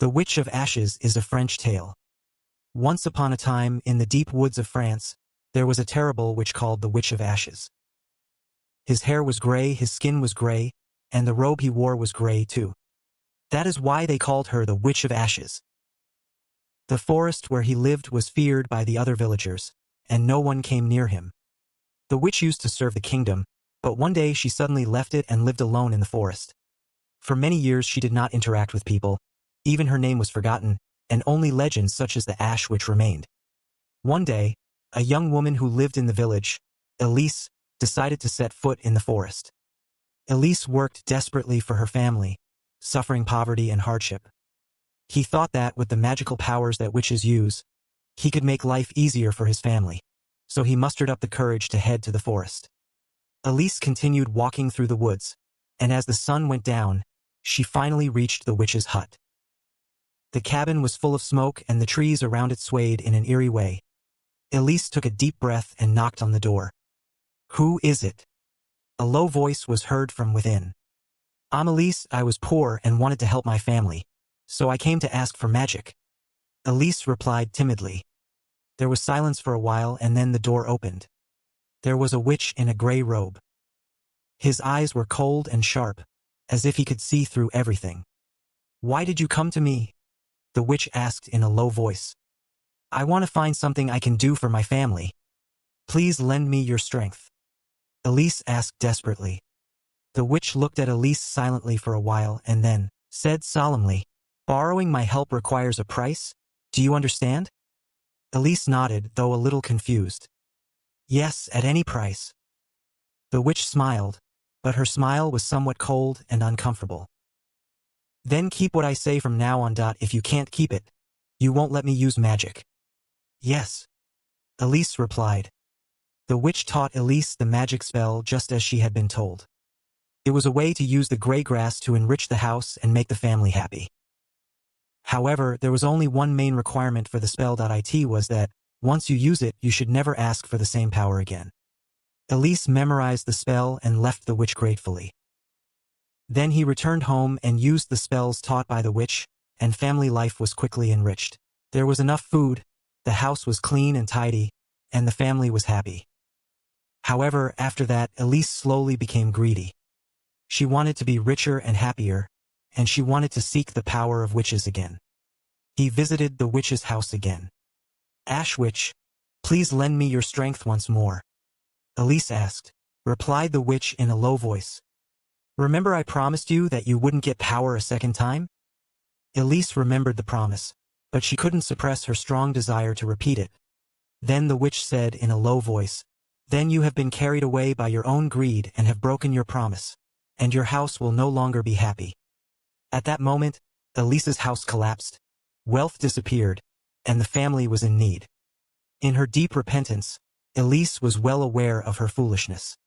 The Witch of Ashes is a French tale. Once upon a time, in the deep woods of France, there was a terrible witch called the Witch of Ashes. His hair was gray, his skin was gray, and the robe he wore was gray too. That is why they called her the Witch of Ashes. The forest where he lived was feared by the other villagers, and no one came near him. The witch used to serve the kingdom, but one day she suddenly left it and lived alone in the forest. For many years she did not interact with people. Even her name was forgotten, and only legends such as the Ash Witch remained. One day, a young woman who lived in the village, Elise, decided to set foot in the forest. Elise worked desperately for her family, suffering poverty and hardship. He thought that with the magical powers that witches use, he could make life easier for his family, so he mustered up the courage to head to the forest. Elise continued walking through the woods, and as the sun went down, she finally reached the witch's hut. The cabin was full of smoke and the trees around it swayed in an eerie way. Elise took a deep breath and knocked on the door. "Who is it?" A low voice was heard from within. "I'm Elise. I was poor and wanted to help my family, so I came to ask for magic." Elise replied timidly. There was silence for a while and then the door opened. There was a witch in a gray robe. His eyes were cold and sharp, as if he could see through everything. "Why did you come to me?" the witch asked in a low voice. "I want to find something I can do for my family. Please lend me your strength," Elise asked desperately. The witch looked at Elise silently for a while and then said solemnly, "Borrowing my help requires a price. Do you understand?" Elise nodded, though a little confused. "Yes, at any price." The witch smiled, but her smile was somewhat cold and uncomfortable. "Then keep what I say from now on. If you can't keep it, you won't let me use magic." "Yes," Elise replied. The witch taught Elise the magic spell just as she had been told. It was a way to use the gray grass to enrich the house and make the family happy. However, there was only one main requirement for the spell. It was that, once you use it, you should never ask for the same power again. Elise memorized the spell and left the witch gratefully. Then he returned home and used the spells taught by the witch, and family life was quickly enriched. There was enough food, the house was clean and tidy, and the family was happy. However, after that, Elise slowly became greedy. She wanted to be richer and happier, and she wanted to seek the power of witches again. He visited the witch's house again. "Ash Witch, please lend me your strength once more," Elise asked. Replied the witch in a low voice. "Remember I promised you that you wouldn't get power a second time?" Elise remembered the promise, but she couldn't suppress her strong desire to repeat it. Then the witch said in a low voice, "Then you have been carried away by your own greed and have broken your promise, and your house will no longer be happy." At that moment, Elise's house collapsed, wealth disappeared, and the family was in need. In her deep repentance, Elise was well aware of her foolishness.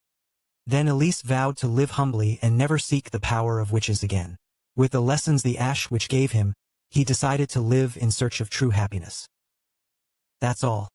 Then Elise vowed to live humbly and never seek the power of witches again. With the lessons the Ash Witch gave him, he decided to live in search of true happiness. That's all.